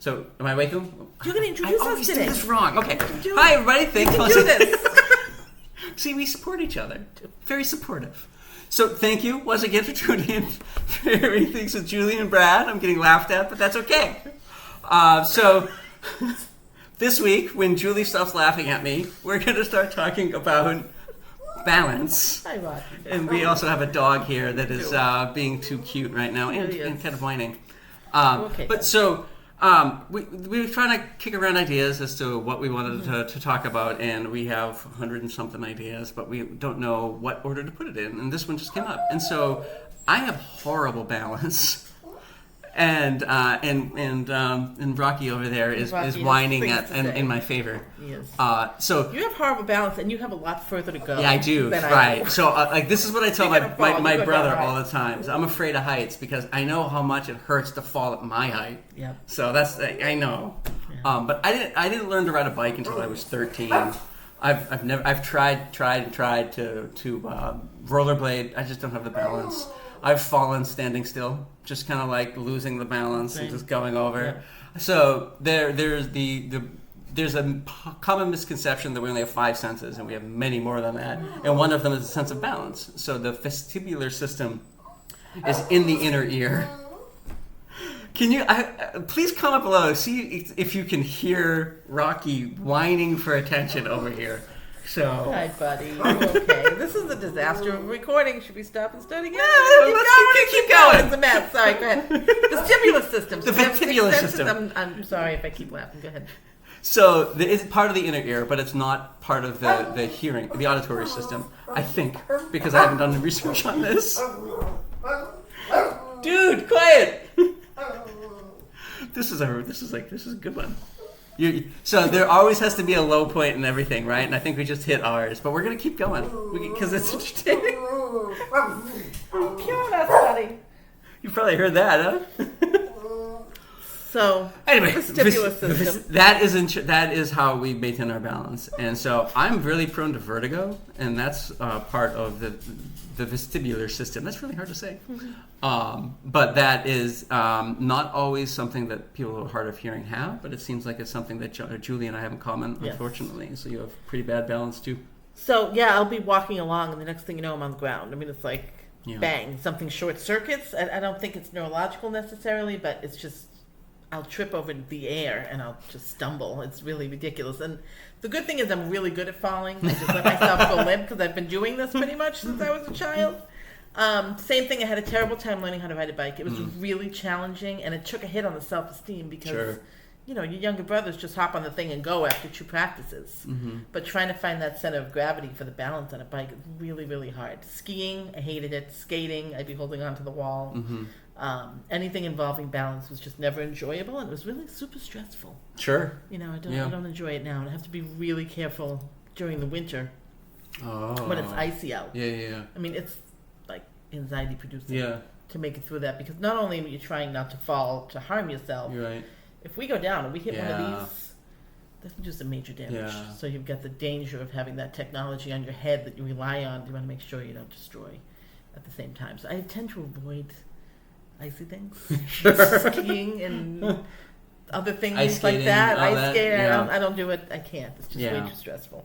So, am I waking? You're going to introduce us always today. do this wrong. Okay. Do Hi, everybody. Thanks for do listening. this. See, we support each other. Very supportive. So, thank you once again for tuning in for Hearing Things with Julie and Brad. I'm getting laughed at, but that's okay. So, this week, when Julie stops laughing at me, we're going to start talking about balance. Hi, Rocky. And we also have a dog here that is being too cute right now and kind of whining. Okay. But so we were trying to kick around ideas as to what we wanted to talk about, and we have 100 and something ideas, but we don't know what order to put it in. And this one just came up, and so I have horrible balance. And Rocky over there is whining in my favor. Yes. So you have horrible balance, and you have a lot further to go. Yeah, I do. Right. So like this is what I tell my brother all the time. So I'm afraid of heights because I know how much it hurts to fall at my height. Yeah. So that's I know. Yeah. But I didn't learn to ride a bike until I was 13. I've tried to rollerblade. I just don't have the balance. I've fallen standing still, just kind of like losing the balance and just going over. Yeah. So there's a common misconception that we only have 5 senses, and we have many more than that. And one of them is the sense of balance. So the vestibular system is in the inner ear. Can you please comment below, see if you can hear Rocky whining for attention over here. So. Hi, buddy. Okay. This is a disaster of recording. Should we stop and start again? Let's keep going. It's a mess. Sorry, go ahead. The stimulus system. The vestibular system. I'm sorry if I keep laughing. Go ahead. So it's part of the inner ear, but it's not part of the hearing, the auditory system, I think, because I haven't done the research on this. Dude, quiet! This is a good one. So there always has to be a low point in everything, right? And I think we just hit ours, but we're gonna keep going because it's entertaining. Killing us, buddy. You probably heard that, huh? So anyway, the stimulus system. That is how we maintain our balance, and so I'm really prone to vertigo, and that's part of the vestibular system. That's really hard to say, but that is not always something that people who are hard of hearing have. But it seems like it's something that Julie and I have in common, unfortunately. So you have pretty bad balance too. So yeah, I'll be walking along, and the next thing you know, I'm on the ground. I mean, it's like bang, something short circuits. I don't think it's neurological necessarily, but it's just. I'll trip over the air and I'll just stumble. It's really ridiculous. And the good thing is I'm really good at falling. I just let myself go limp because I've been doing this pretty much since I was a child. Same thing. I had a terrible time learning how to ride a bike. It was really challenging, and it took a hit on the self-esteem because, your younger brothers just hop on the thing and go after 2 practices. Mm-hmm. But trying to find that center of gravity for the balance on a bike is really, really hard. Skiing, I hated it. Skating, I'd be holding onto the wall. Mm-hmm. Anything involving balance was just never enjoyable, and it was really super stressful. Sure. I don't enjoy it now, and I have to be really careful during the winter when it's icy out. Yeah. I mean, it's like anxiety producing to make it through that, because not only are you trying not to fall to harm yourself, you're right. If we go down and we hit one of these, that's just a major damage. Yeah. So you've got the danger of having that technology on your head that you rely on. You want to make sure you don't destroy at the same time. So I tend to avoid icy things, skiing and other things ice like that. Ice skating, yeah. I don't do it. I can't. It's just way too stressful.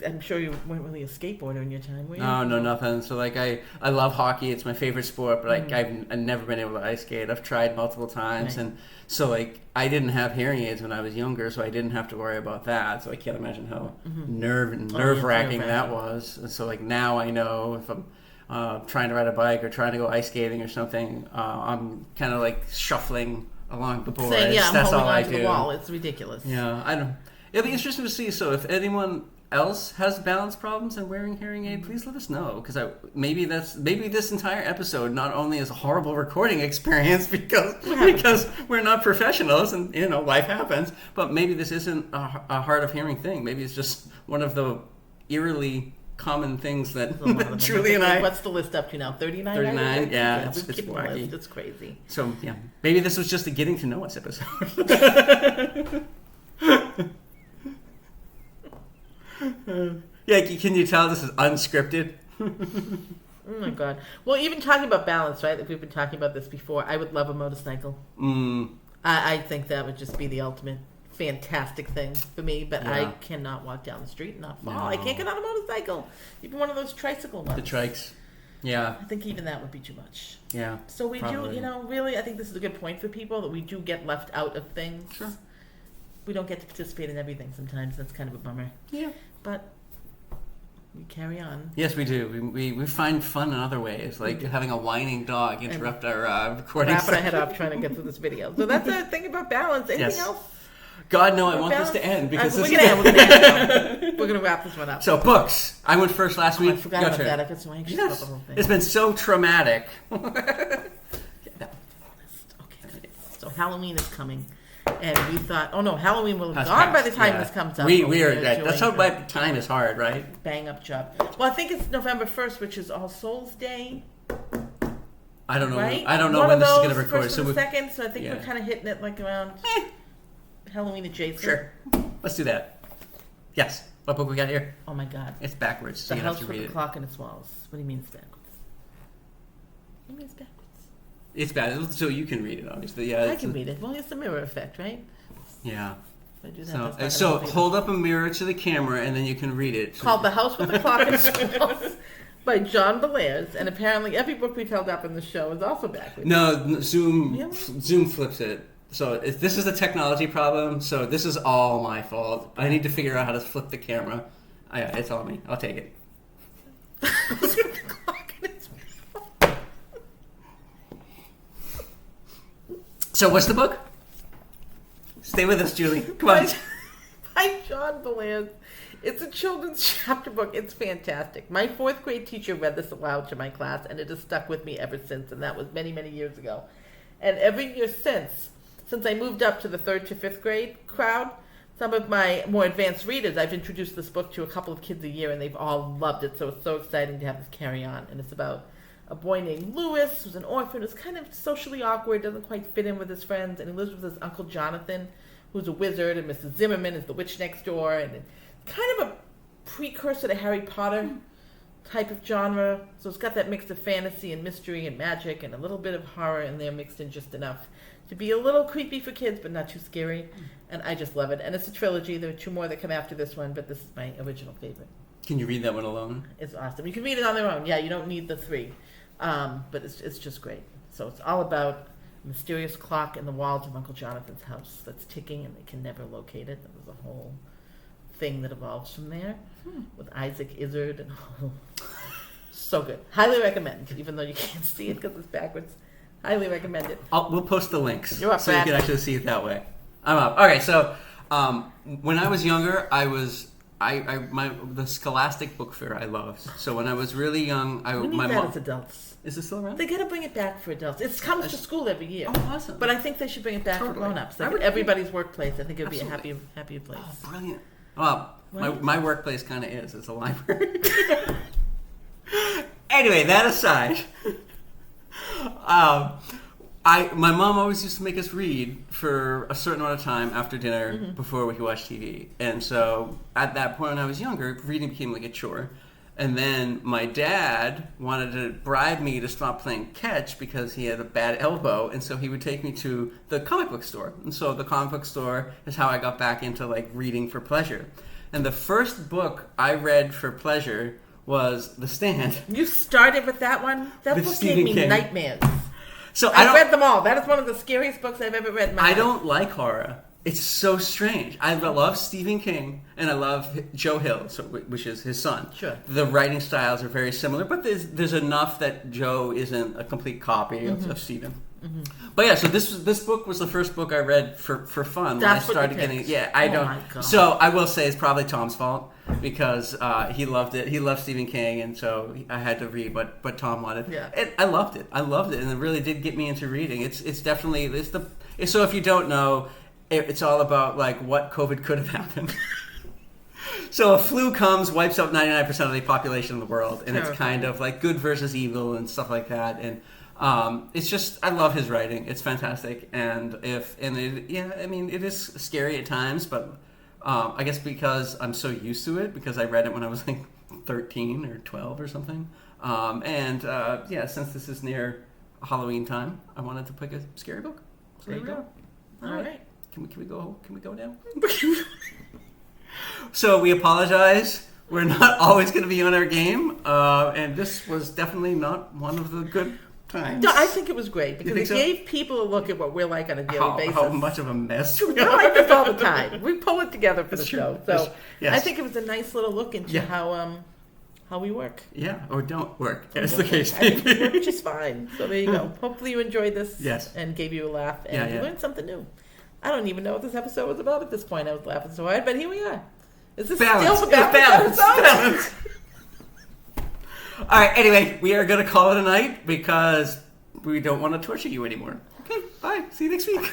I'm sure you weren't really a skateboarder in your time, were you? No, nothing. So like I love hockey. It's my favorite sport, but I've never been able to ice skate. I've tried multiple times, and so like I didn't have hearing aids when I was younger, so I didn't have to worry about that. So I can't imagine how nerve-wracking that was. And so like now I know if I'm trying to ride a bike or trying to go ice skating or something, I'm kind of like shuffling along the boards. I'm That's holding all I onto do. the wall. It's ridiculous. Yeah, I don't. It'll be interesting to see. So if anyone else has balance problems and wearing hearing aid, please let us know, because maybe this entire episode not only is a horrible recording experience because we're not professionals and life happens, but maybe this isn't a hard of hearing thing. Maybe it's just one of the eerily common things that Julie and I. What's the list up to now? 39. 39. Yeah, it's wacky. It's crazy. So yeah, maybe this was just a getting to know us episode. Yeah, can you tell this is unscripted? Oh my god. Well, even talking about balance, right? Like we've been talking about this before. I would love a motorcycle. I think that would just be the ultimate fantastic thing for me, but Yeah. I cannot walk down the street and not fall. No. I can't get on a motorcycle, even one of those tricycle ones. The trikes. Yeah. I think even that would be too much. Yeah. So we probably. do, really, I think this is a good point for people that we do get left out of things. Sure. We don't get to participate in everything sometimes. That's kind of a bummer. Yeah. But we carry on. Yes, we do. We find fun in other ways, like having a whining dog interrupt our recording. Wrapping our head up trying to get through this video. So that's the thing about balance. Anything Yes. else? God, no, I want Balance? this to end because We're this gonna end. We're gonna wrap this one up. So, books. I went first last week. I forgot Your about turn. that. I got so anxious about the whole thing. It's been so traumatic. Okay. So Halloween is coming, and we thought, oh no, Halloween will have gone by the time this comes out. We but are we're that's how doing my a time is hard, right? bang up job. Well, I think it's November 1st, which is All Souls Day. I don't know. Right? I don't know One when of this is those, going to record. First So and we the second, so I think yeah. we're kind of hitting it like around Halloween adjacent. Sure. Let's do that. Yes. What book we got here? Oh my God. It's backwards, so The you have House to with read the it. Clock in its Walls. What do you mean it's backwards? What do you mean it's backwards? It's bad, so you can read it, obviously. Yeah. I can read it. Well, it's the mirror effect, right? Yeah. If I do that, So, that's not so gonna be- hold up a mirror to the camera, and then you can read it. Called The House with the Clock in its Walls by John Bellairs, and apparently every book we've held up in the show is also backwards. No, Zoom Really? Zoom flips it. So this is a technology problem. So this is all my fault. I need to figure out how to flip the camera. It's all me. I'll take it. House with the Clock in its Walls. So what's the book? Stay with us, Julie. Come on. By John Bellairs. It's a children's chapter book. It's fantastic. My 4th grade teacher read this aloud to my class, and it has stuck with me ever since, and that was many, many years ago. And every year since I moved up to the 3rd to 5th grade crowd, some of my more advanced readers, I've introduced this book to a couple of kids a year, and they've all loved it, so it's so exciting to have this carry on. And it's about a boy named Lewis, who's an orphan, who's kind of socially awkward, doesn't quite fit in with his friends, and he lives with his Uncle Jonathan, who's a wizard, and Mrs. Zimmerman is the witch next door, and it's kind of a precursor to Harry Potter type of genre. So it's got that mix of fantasy and mystery and magic and a little bit of horror in there mixed in just enough to be a little creepy for kids, but not too scary. And I just love it. And it's a trilogy. There are 2 more that come after this one, but this is my original favorite. Can you read that one alone? It's awesome. You can read it on their own. Yeah, you don't need the 3. But it's just great. So it's all about a mysterious clock in the walls of Uncle Jonathan's house that's ticking and they can never locate it. There's a whole thing that evolves from there with Isaac Izzard and so good. Highly recommend, even though you can't see it because it's backwards. Highly recommend it. We'll post the links You're up, so you Brad. can actually see it that way. I'm up. Okay, so when I was younger, the Scholastic Book Fair I loved. So when I was really young, We need my that mom as adults. is it still around? They got to bring it back for adults. It comes to school every year. Oh, awesome! But I think they should bring it back for Totally. grown-ups. I Like would- everybody's workplace. I think it would be a Absolutely. happier place. Oh, brilliant! Well, What? my workplace kind of is. It's a library. Anyway, that aside, my mom always used to make us read for a certain amount of time after dinner before we could watch TV. And so at that point when I was younger, reading became like a chore. And then my dad wanted to bribe me to stop playing catch because he had a bad elbow, and so he would take me to the comic book store. And so the comic book store is how I got back into like reading for pleasure. And the first book I read for pleasure was The Stand. You started with that one? That With book Stephen gave me King. nightmares. So I've read them all. That is one of the scariest books I've ever read in my I life. don't like horror. It's so strange. I love Stephen King and I love Joe Hill, which is his son. Sure. The writing styles are very similar, but there's enough that Joe isn't a complete copy of Stephen. But yeah, so this book was the first book I read for fun. That's when I started what you getting picked. yeah. I Oh don't. my God. So I will say it's probably Tom's fault because he loved it. He loved Stephen King, and so I had to read what Tom wanted. Yeah. And I loved it, and it really did get me into reading. It's definitely so if you don't know, it's all about like what COVID could have happened. So a flu comes, wipes out 99% of the population of the world, and it's kind of like good versus evil and stuff like that. And it's just, I love his writing. It's fantastic. It is scary at times, but I guess because I'm so used to it, because I read it when I was like 13 or 12 or something. Since this is near Halloween time, I wanted to pick a scary book. So There you we go. All right. Can we go? Can we go now? So we apologize. We're not always going to be on our game, and this was definitely not one of the good times. No, I think it was great because it so? gave people a look at what we're like on a daily basis. How much of a mess we We're are. like this all the time. We pull it together for the That's true. show. So Yes. I think it was a nice little look into how we work. Yeah, or don't work, as the case may I think we work be. just fine. So there you go. Hopefully you enjoyed this Yes. and gave you a laugh and Yeah, you yeah. learned something new. I don't even know what this episode was about at this point. I was laughing so hard, but here we are. Is this Balance. still the Balance. episode? Balance. All right, anyway, we are going to call it a night because we don't want to torture you anymore. Okay, bye. See you next week.